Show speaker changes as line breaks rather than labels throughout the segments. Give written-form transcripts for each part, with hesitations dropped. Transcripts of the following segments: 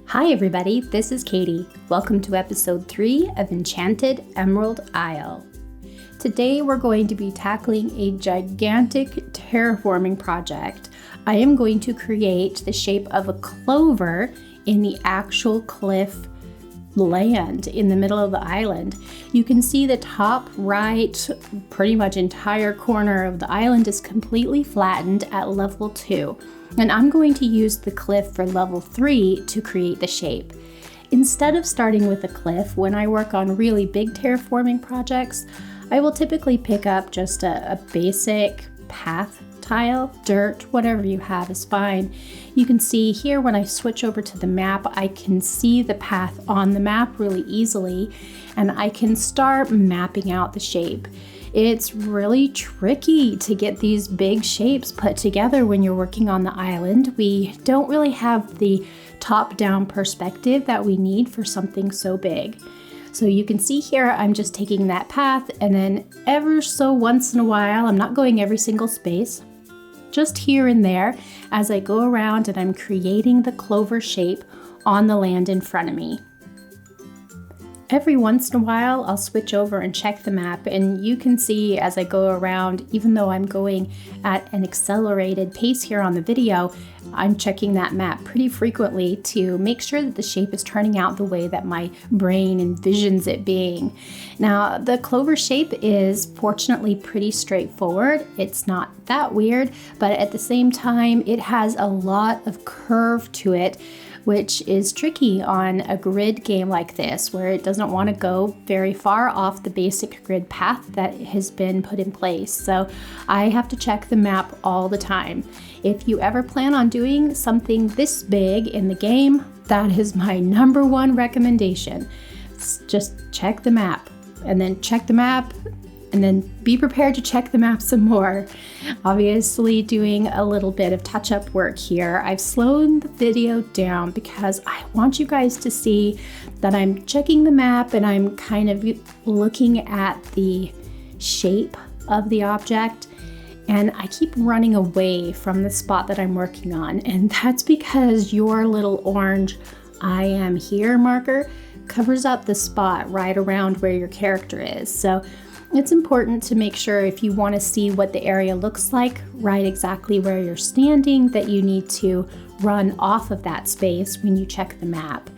Hi everybody, this is Katie. Welcome to episode 3 of Enchanted Emerald Isle. Today we're going to be tackling a gigantic terraforming project. I am going to create the shape of a clover in the actual cliff land in the middle of the island. You can see the top right, pretty much entire corner of the island is completely flattened at level 2. And I'm going to use the cliff for level 3 to create the shape. Instead of starting with a cliff, when I work on really big terraforming projects, I will typically pick up just a basic path tile, dirt, whatever you have is fine. You can see here when I switch over to the map, I can see the path on the map really easily, and I can start mapping out the shape. It's really tricky to get these big shapes put together when you're working on the island. We don't really have the top-down perspective that we need for something so big. So you can see here, I'm just taking that path, and then ever so once in a while, I'm not going every single space, just here and there as I go around and I'm creating the clover shape on the land in front of me. Every once in a while, I'll switch over and check the map, and you can see as I go around, even though I'm going at an accelerated pace here on the video, I'm checking that map pretty frequently to make sure that the shape is turning out the way that my brain envisions it being. Now, the clover shape is fortunately pretty straightforward. It's not that weird, but at the same time, it has a lot of curve to it, which is tricky on a grid game like this, where it doesn't want to go very far off the basic grid path that has been put in place. So I have to check the map all the time. If you ever plan on doing something this big in the game, that is my number one recommendation. Just check the map, and then check the map, and then be prepared to check the map some more. Obviously doing a little bit of touch-up work here. I've slowed the video down because I want you guys to see that I'm checking the map and I'm kind of looking at the shape of the object, and I keep running away from the spot that I'm working on, and that's because your little orange I am here marker covers up the spot right around where your character is. So it's important to make sure if you want to see what the area looks like right exactly where you're standing, that you need to run off of that space when you check the map.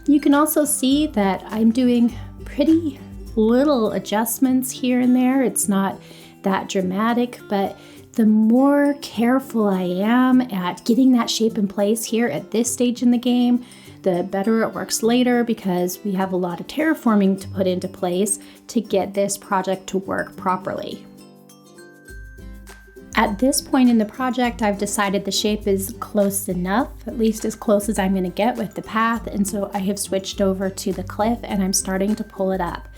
You can also see that I'm doing pretty little adjustments here and there. It's not that dramatic, but the more careful I am at getting that shape in place here at this stage in the game, the better it works later, because we have a lot of terraforming to put into place to get this project to work properly. At this point in the project, I've decided the shape is close enough, at least as close as I'm going to get with the path, and so I have switched over to the cliff and I'm starting to pull it up.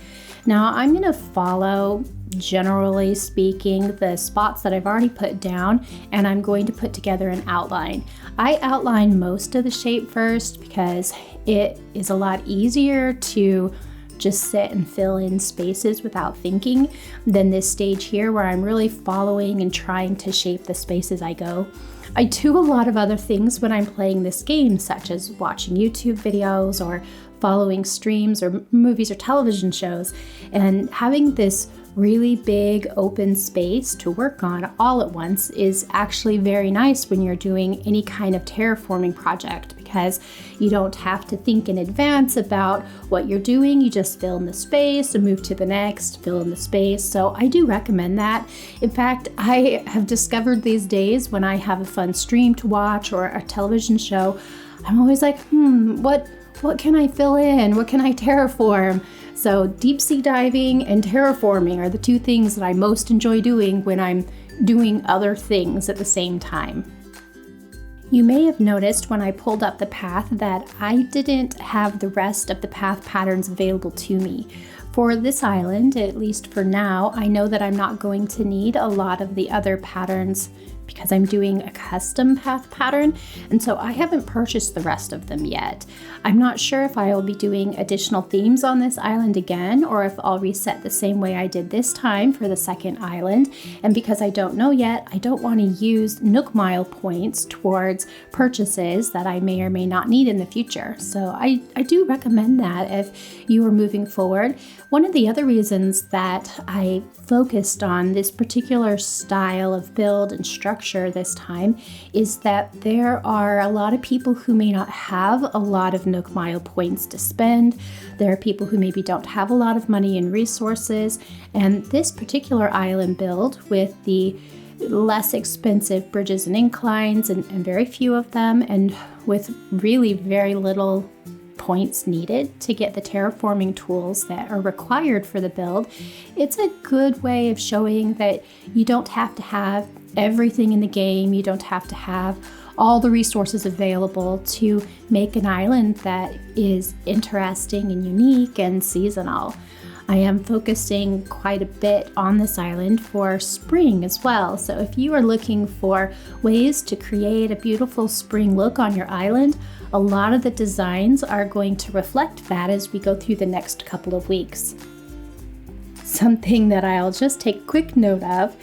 Now I'm going to follow, generally speaking, the spots that I've already put down, and I'm going to put together an outline. I outline most of the shape first because it is a lot easier to just sit and fill in spaces without thinking than this stage here where I'm really following and trying to shape the space as I go. I do a lot of other things when I'm playing this game, such as watching YouTube videos or following streams or movies or television shows, and having this really big open space to work on all at once is actually very nice when you're doing any kind of terraforming project, because you don't have to think in advance about what you're doing. You just fill in the space and move to the next, fill in the space. So I do recommend that. In fact, I have discovered these days when I have a fun stream to watch or a television show, I'm always like, what can I fill in? What can I terraform? So deep sea diving and terraforming are the two things that I most enjoy doing when I'm doing other things at the same time. You may have noticed when I pulled up the path that I didn't have the rest of the path patterns available to me. For this island, at least for now, I know that I'm not going to need a lot of the other patterns because I'm doing a custom path pattern, and so I haven't purchased the rest of them yet. I'm not sure if I will be doing additional themes on this island again, or if I'll reset the same way I did this time for the second island. And because I don't know yet, I don't want to use Nook Mile points towards purchases that I may or may not need in the future. So I do recommend that if you are moving forward. One of the other reasons that I focused on this particular style of build and structure this time is that there are a lot of people who may not have a lot of Nook Mile points to spend. There are people who maybe don't have a lot of money and resources, and this particular island build with the less expensive bridges and inclines and very few of them, and with really very little points needed to get the terraforming tools that are required for the build, it's a good way of showing that you don't have to have everything in the game, you don't have to have all the resources available to make an island that is interesting and unique and seasonal. I am focusing quite a bit on this island for spring as well. So if you are looking for ways to create a beautiful spring look on your island, a lot of the designs are going to reflect that as we go through the next couple of weeks. Something that I'll just take quick note of,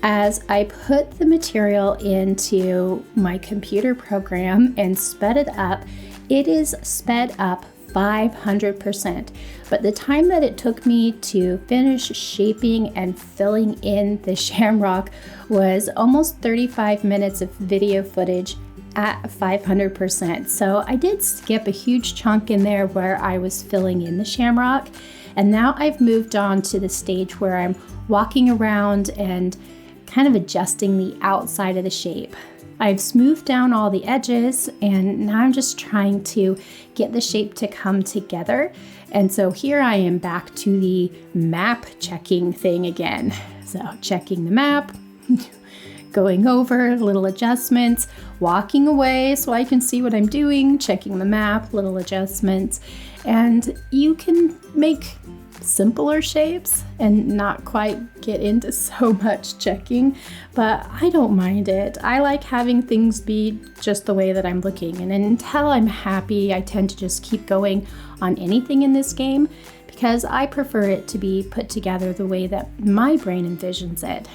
as I put the material into my computer program and sped it up, it is sped up 500%. But the time that it took me to finish shaping and filling in the shamrock was almost 35 minutes of video footage at 500%. So I did skip a huge chunk in there where I was filling in the shamrock. And now I've moved on to the stage where I'm walking around and kind of adjusting the outside of the shape. I've smoothed down all the edges, and now I'm just trying to get the shape to come together. And so here I am back to the map checking thing again. So checking the map, going over little adjustments, walking away so I can see what I'm doing, checking the map, little adjustments. And you can make simpler shapes and not quite get into so much checking, but I don't mind it. I like having things be just the way that I'm looking, and until I'm happy, I tend to just keep going on anything in this game because I prefer it to be put together the way that my brain envisions it.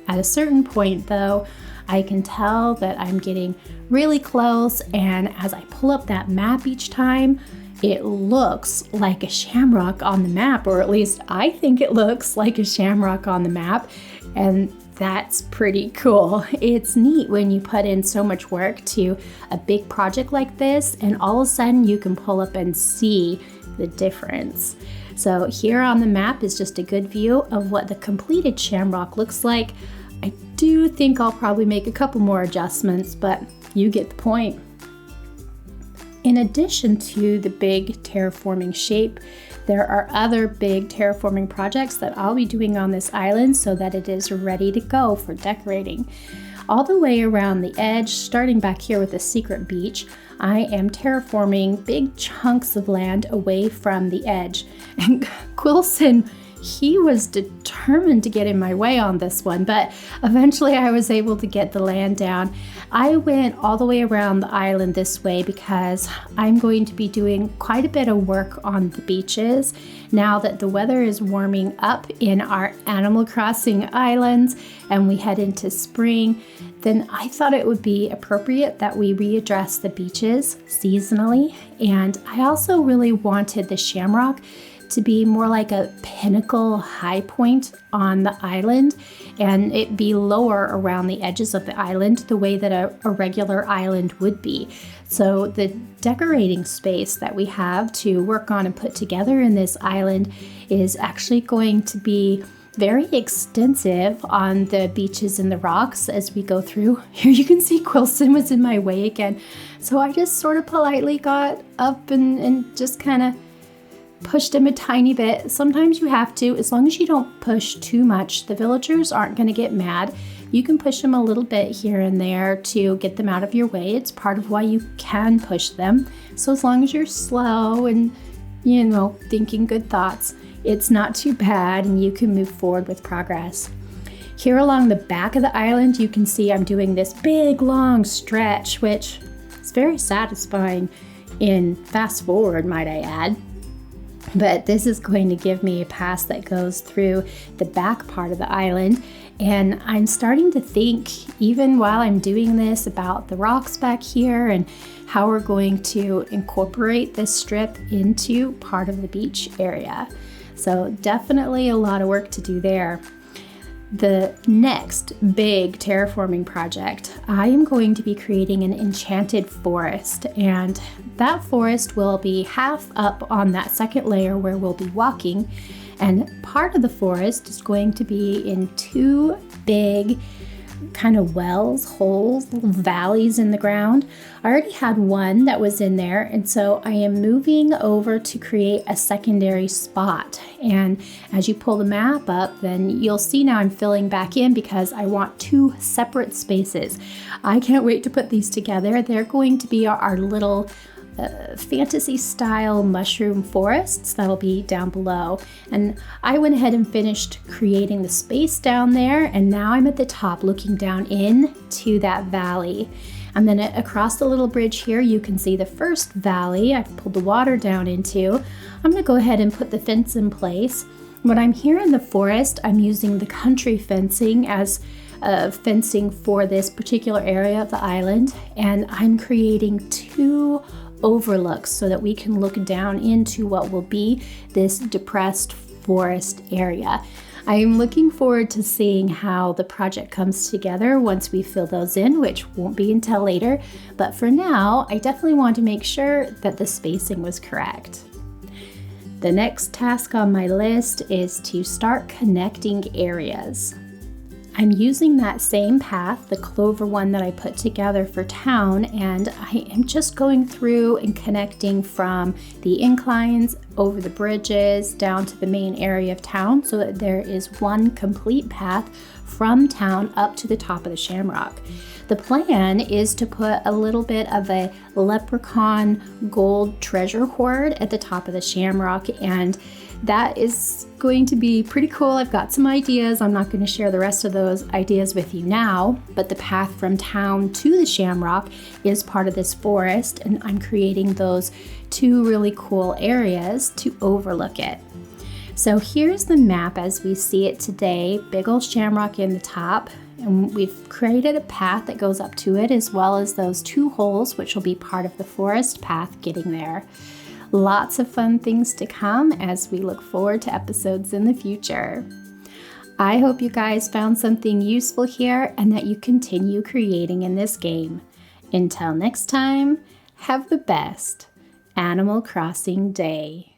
At a certain point though, I can tell that I'm getting really close, and as I pull up that map each time, it looks like a shamrock on the map, or at least I think it looks like a shamrock on the map, and that's pretty cool. It's neat when you put in so much work to a big project like this, and all of a sudden you can pull up and see the difference. So here on the map is just a good view of what the completed shamrock looks like. I do think I'll probably make a couple more adjustments, but you get the point. In addition to the big terraforming shape, there are other big terraforming projects that I'll be doing on this island so that it is ready to go for decorating. All the way around the edge, starting back here with the secret beach, I am terraforming big chunks of land away from the edge. And Quilson, he was determined to get in my way on this one, but eventually I was able to get the land down. I went all the way around the island this way because I'm going to be doing quite a bit of work on the beaches now that the weather is warming up in our Animal Crossing islands and we head into spring. Then I thought it would be appropriate that we readdress the beaches seasonally. And I also really wanted the shamrock to be more like a pinnacle high point on the island, and it be lower around the edges of the island the way that a regular island would be. So the decorating space that we have to work on and put together in this island is actually going to be very extensive on the beaches and the rocks as we go through. Here you can see Quilson was in my way again. So I just sort of politely got up and just kind of pushed him a tiny bit. Sometimes you have to, as long as you don't push too much, the villagers aren't going to get mad. You can push them a little bit here and there to get them out of your way. It's part of why you can push them. So as long as you're slow and, thinking good thoughts, it's not too bad and you can move forward with progress. Here along the back of the island, you can see I'm doing this big long stretch, which is very satisfying in fast forward, might I add. But this is going to give me a pass that goes through the back part of the island. And I'm starting to think, even while I'm doing this, about the rocks back here and how we're going to incorporate this strip into part of the beach area. So definitely a lot of work to do there. The next big terraforming project, I am going to be creating an enchanted forest, and that forest will be half up on that second layer where we'll be walking, and part of the forest is going to be in two big kind of wells, holes, little valleys in the ground. I already had one that was in there, and so I am moving over to create a secondary spot. And as you pull the map up, then you'll see now I'm filling back in because I want two separate spaces. I can't wait to put these together. They're going to be our little fantasy style mushroom forests that'll be down below. And I went ahead and finished creating the space down there, and now I'm at the top looking down into that valley. And then across the little bridge here, you can see the first valley I've pulled the water down into. I'm going to go ahead and put the fence in place. When I'm here in the forest, I'm using the country fencing as fencing for this particular area of the island, and I'm creating two overlooks so that we can look down into what will be this depressed forest area. I am looking forward to seeing how the project comes together once we fill those in, which won't be until later. But for now, I definitely want to make sure that the spacing was correct. The next task on my list is to start connecting areas. I'm using that same path, the Clover one that I put together for town, and I am just going through and connecting from the inclines over the bridges down to the main area of town so that there is one complete path from town up to the top of the shamrock. The plan is to put a little bit of a leprechaun gold treasure hoard at the top of the shamrock, and that is going to be pretty cool. I've got some ideas. I'm not going to share the rest of those ideas with you now, but the path from town to the shamrock is part of this forest, and I'm creating those two really cool areas to overlook it. So here's the map as we see it today. Big old shamrock in the top, and we've created a path that goes up to it, as well as those two holes, which will be part of the forest path getting there. Lots of fun things to come as we look forward to episodes in the future. I hope you guys found something useful here and that you continue creating in this game. Until next time, have the best Animal Crossing day.